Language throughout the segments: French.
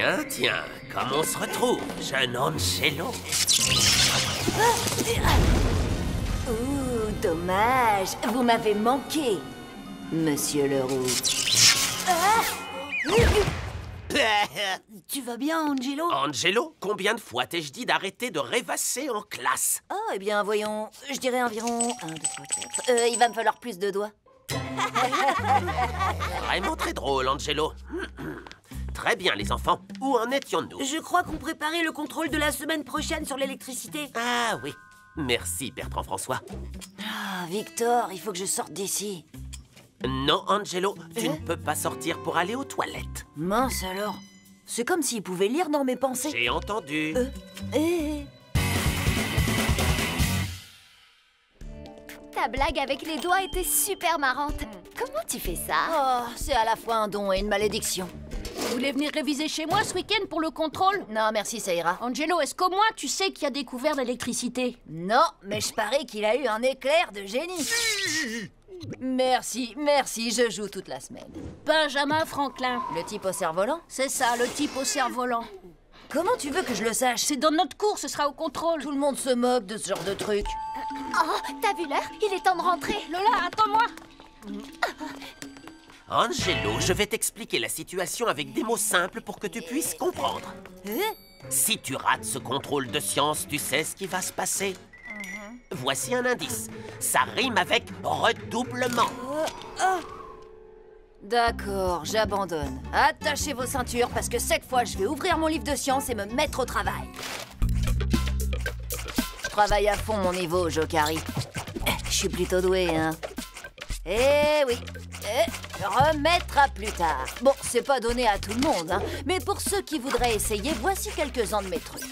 Tiens, tiens, comme on se retrouve, jeune Angelo. Ouh, dommage. Vous m'avez manqué, Monsieur Leroux. Tu vas bien, Angelo? Angelo, combien de fois t'ai-je dit d'arrêter de rêvasser en classe? Oh, eh bien, voyons, je dirais environ 1, 2, 3, 4. Il va me falloir plus de doigts. Vraiment très drôle, Angelo. Très bien, les enfants. Où en étions-nous? Je crois qu'on préparait le contrôle de la semaine prochaine sur l'électricité. Ah oui. Merci, Bertrand François. Ah, Victor, il faut que je sorte d'ici. Non, Angelo, tu ne peux pas sortir pour aller aux toilettes. Mince alors. C'est comme s'il pouvait lire dans mes pensées. J'ai entendu. Ta blague avec les doigts était super marrante. Comment tu fais ça? Oh, c'est à la fois un don et une malédiction. Vous voulez venir réviser chez moi ce week-end pour le contrôle? Non, merci, ça ira. Angelo, est-ce qu'au moins tu sais qui a découvert l'électricité? Non, mais je parie qu'il a eu un éclair de génie. Merci, merci, je joue toute la semaine. Benjamin Franklin. Le type au cerf-volant? C'est ça, le type au cerf-volant. Comment tu veux que je le sache? C'est dans notre cours, ce sera au contrôle. Tout le monde se moque de ce genre de truc. Oh, t'as vu l'heure? Il est temps de rentrer. Lola, attends-moi. Angelo, je vais t'expliquer la situation avec des mots simples pour que tu puisses comprendre. Si tu rates ce contrôle de science, tu sais ce qui va se passer. Voici un indice. Ça rime avec redoublement. D'accord, j'abandonne. Attachez vos ceintures parce que cette fois, je vais ouvrir mon livre de science et me mettre au travail. Travaille à fond mon niveau, Jokari. Je suis plutôt doué, hein. Eh oui. Remettre à plus tard. Bon, c'est pas donné à tout le monde, hein. Mais pour ceux qui voudraient essayer, voici quelques-uns de mes trucs.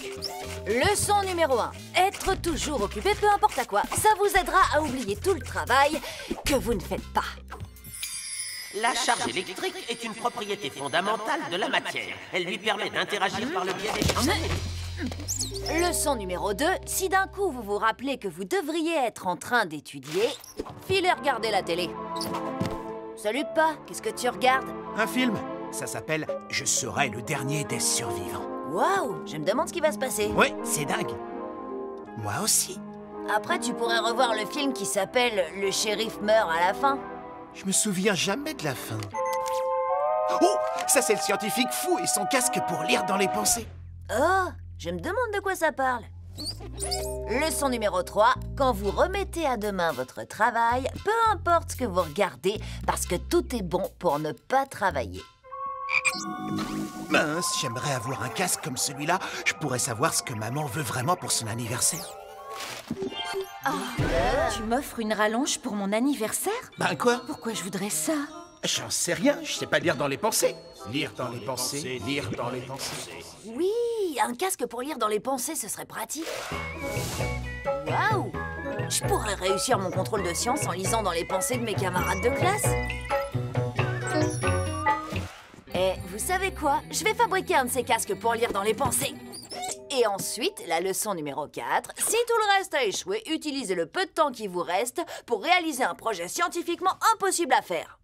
Leçon numéro 1. Être toujours occupé, peu importe à quoi. Ça vous aidera à oublier tout le travail que vous ne faites pas. La charge électrique est une propriété fondamentale de la matière. Elle lui permet d'interagir par le biais des champs magnétiques. Leçon numéro 2. Si d'un coup vous vous rappelez que vous devriez être en train d'étudier, filez regarder la télé. Salut pas, qu'est-ce que tu regardes? Un film. Ça s'appelle « Je serai le dernier des survivants ». Waouh, je me demande ce qui va se passer. Ouais, c'est dingue. Moi aussi. Après, tu pourrais revoir le film qui s'appelle « Le shérif meurt à la fin ». Je me souviens jamais de la fin. Oh, ça c'est le scientifique fou et son casque pour lire dans les pensées. Oh, je me demande de quoi ça parle. Leçon numéro 3. Quand vous remettez à demain votre travail, peu importe ce que vous regardez, parce que tout est bon pour ne pas travailler. Mince, j'aimerais avoir un casque comme celui-là. Je pourrais savoir ce que maman veut vraiment pour son anniversaire. Tu m'offres une rallonge pour mon anniversaire? Ben quoi? Pourquoi je voudrais ça? J'en sais rien, je sais pas lire dans les pensées. Lire dans les pensées, lire dans les pensées. Oui, un casque pour lire dans les pensées, ce serait pratique. Waouh! Je pourrais réussir mon contrôle de science en lisant dans les pensées de mes camarades de classe. Et vous savez quoi? Je vais fabriquer un de ces casques pour lire dans les pensées. Et ensuite, la leçon numéro 4. Si tout le reste a échoué, utilisez le peu de temps qui vous reste pour réaliser un projet scientifiquement impossible à faire.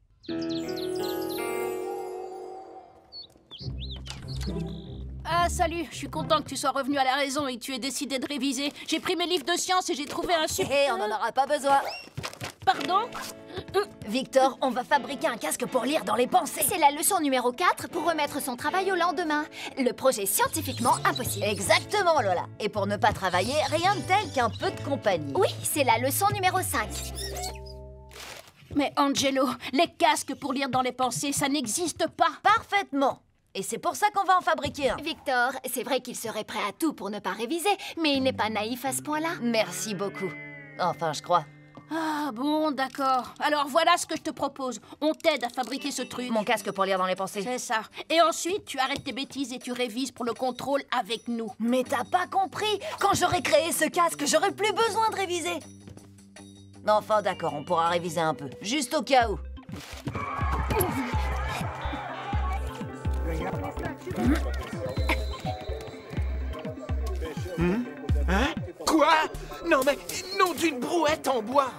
Ah, salut, je suis content que tu sois revenu à la raison et que tu aies décidé de réviser. J'ai pris mes livres de sciences et j'ai trouvé un super... Hé, on n'en aura pas besoin. Pardon? Victor, on va fabriquer un casque pour lire dans les pensées. C'est la leçon numéro 4 pour remettre son travail au lendemain. Le projet scientifiquement impossible. Exactement, Lola. Et pour ne pas travailler, rien de tel qu'un peu de compagnie. Oui, c'est la leçon numéro 5. Mais Angelo, les casques pour lire dans les pensées, ça n'existe pas. Parfaitement. Et c'est pour ça qu'on va en fabriquer un. Victor, c'est vrai qu'il serait prêt à tout pour ne pas réviser, mais il n'est pas naïf à ce point-là. Merci beaucoup. Enfin, je crois. Ah bon, d'accord. Alors voilà ce que je te propose. On t'aide à fabriquer ce truc. Mon casque pour lire dans les pensées. C'est ça. Et ensuite, tu arrêtes tes bêtises et tu révises pour le contrôle avec nous. Mais t'as pas compris. Quand j'aurai créé ce casque, j'aurai plus besoin de réviser. Enfin, d'accord, on pourra réviser un peu. Juste au cas où. Hein? Quoi? Non mais, nom d'une brouette en bois.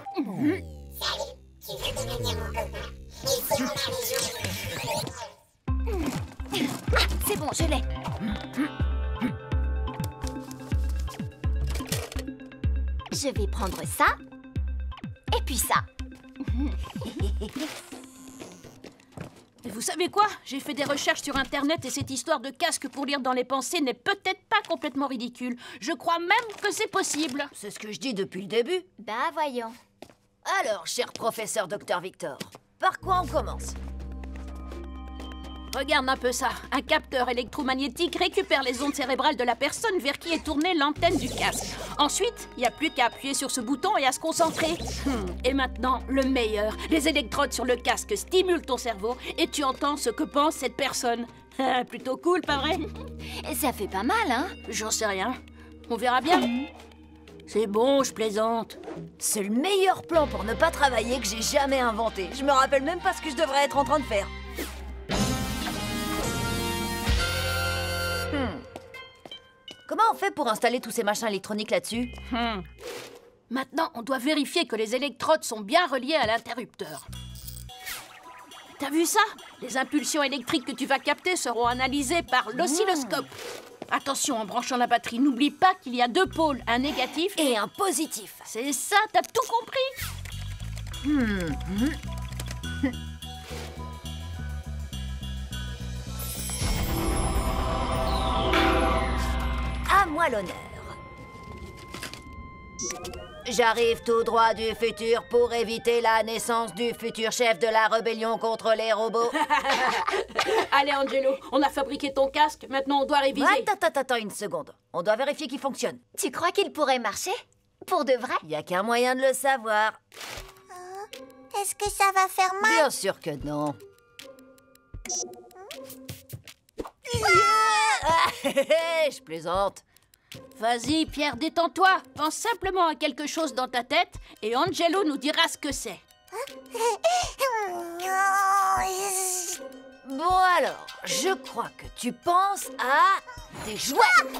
C'est bon, je l'ai. Je vais prendre ça. Et puis ça. Et vous savez quoi? J'ai fait des recherches sur Internet et cette histoire de casque pour lire dans les pensées n'est peut-être pas complètement ridicule. Je crois même que c'est possible. C'est ce que je dis depuis le début. Bah voyons. Alors, cher professeur Dr Victor, par quoi on commence? Regarde un peu ça. Un capteur électromagnétique récupère les ondes cérébrales de la personne vers qui est tournée l'antenne du casque. Ensuite, il n'y a plus qu'à appuyer sur ce bouton et à se concentrer. Et maintenant, le meilleur. Les électrodes sur le casque stimulent ton cerveau et tu entends ce que pense cette personne. Plutôt cool, pas vrai? Ça fait pas mal, hein? J'en sais rien. On verra bien. C'est bon, je plaisante. C'est le meilleur plan pour ne pas travailler que j'ai jamais inventé. Je me rappelle même pas ce que je devrais être en train de faire. Comment on fait pour installer tous ces machins électroniques là-dessus? Maintenant, on doit vérifier que les électrodes sont bien reliées à l'interrupteur. T'as vu ça? Les impulsions électriques que tu vas capter seront analysées par l'oscilloscope. Attention, en branchant la batterie, n'oublie pas qu'il y a deux pôles, un négatif Et un positif. C'est ça, t'as tout compris? À moi l'honneur. J'arrive tout droit du futur pour éviter la naissance du futur chef de la rébellion contre les robots. Allez, Angelo, on a fabriqué ton casque, maintenant on doit réviser. Attends une seconde. On doit vérifier qu'il fonctionne. Tu crois qu'il pourrait marcher? Pour de vrai? Il n'y a qu'un moyen de le savoir. Est-ce que ça va faire mal? Bien sûr que non. Je plaisante. Vas-y, Pierre, détends-toi. Pense simplement à quelque chose dans ta tête et Angelo nous dira ce que c'est. Bon alors, je crois que tu penses à des jouets. Oui!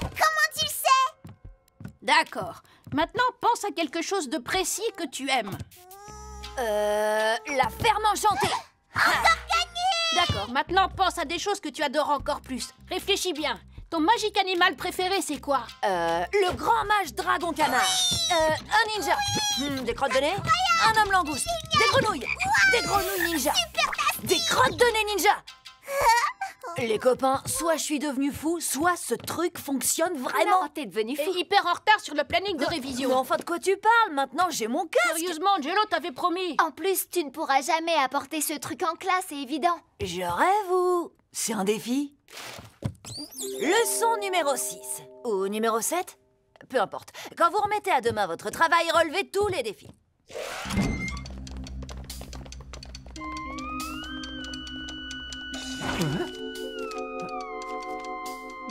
Comment tu le sais? D'accord. Maintenant, pense à quelque chose de précis que tu aimes. La ferme enchantée. D'accord, maintenant pense à des choses que tu adores encore plus. Réfléchis bien. Ton magique animal préféré, c'est quoi? Le grand mage dragon canard. Un ninja. Des crottes de nez. Un homme langouste. Des grenouilles. Des grenouilles ninja. Des crottes de nez ninja. Les copains, soit je suis devenu fou, soit ce truc fonctionne vraiment. Non, t'es devenu fou. T'es hyper en retard sur le planning de révision. Mais enfin, de quoi tu parles? Maintenant, j'ai mon casque. Sérieusement, Angelo, t'avais promis. En plus, tu ne pourras jamais apporter ce truc en classe, c'est évident. Je rêve ou... C'est un défi? Leçon numéro 6. Ou numéro 7? Peu importe. Quand vous remettez à demain votre travail, relevez tous les défis.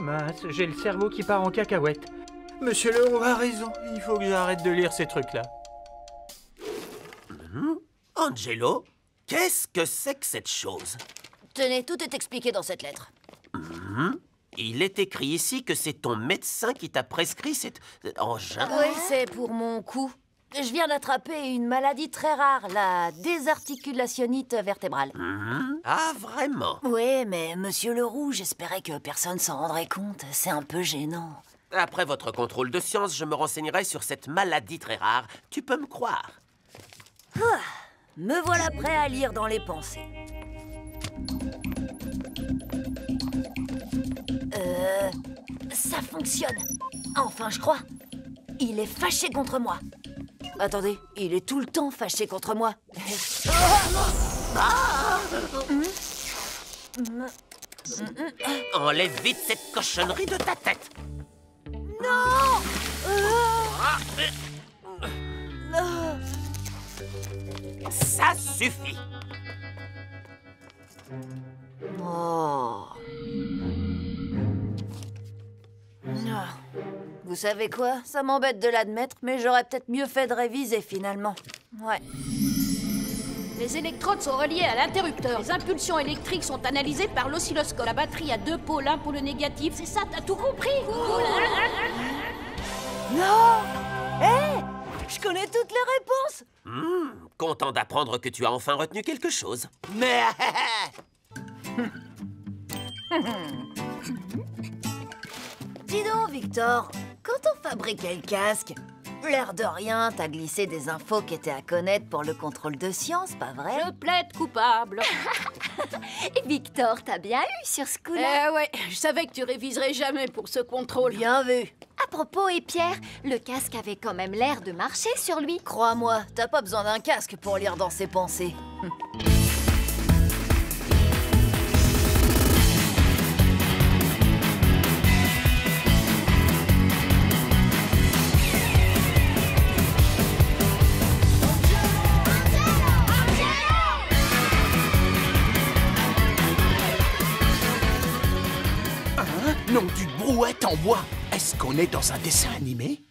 Mince, j'ai le cerveau qui part en cacahuète. Monsieur Leroux a raison, il faut que j'arrête de lire ces trucs-là. Angelo, qu'est-ce que c'est que cette chose? Tenez, tout est expliqué dans cette lettre. Il est écrit ici que c'est ton médecin qui t'a prescrit cet engin. Oui, c'est pour mon cou. Je viens d'attraper une maladie très rare, la désarticulationnite vertébrale. Ah, vraiment? Oui, mais monsieur Leroux, j'espérais que personne s'en rendrait compte. C'est un peu gênant. Après votre contrôle de science, je me renseignerai sur cette maladie très rare. Tu peux me croire. Me voilà prêt à lire dans les pensées. Ça fonctionne. Enfin, je crois. Il est fâché contre moi. Attendez, il est tout le temps fâché contre moi. Enlève vite cette cochonnerie de ta tête. Ça suffit. Oh. Vous savez quoi? Ça m'embête de l'admettre, mais j'aurais peut-être mieux fait de réviser finalement. Ouais. Les électrodes sont reliées à l'interrupteur. Les impulsions électriques sont analysées par l'oscilloscope. La batterie a deux pôles, un pour le négatif. C'est ça, t'as tout compris? Non! Hé! Je connais toutes les réponses! Content d'apprendre que tu as enfin retenu quelque chose. Mais Dis donc, Victor, quand on fabriquait le casque, l'air de rien, t'as glissé des infos qui étaient à connaître pour le contrôle de science, pas vrai? Je plaide coupable. Victor, t'as bien eu sur ce coup-là. Ouais, je savais que tu réviserais jamais pour ce contrôle. Bien vu. À propos, et Pierre, le casque avait quand même l'air de marcher sur lui. Crois-moi, t'as pas besoin d'un casque pour lire dans ses pensées. Non, d'une brouette en bois. Est-ce qu'on est dans un dessin animé?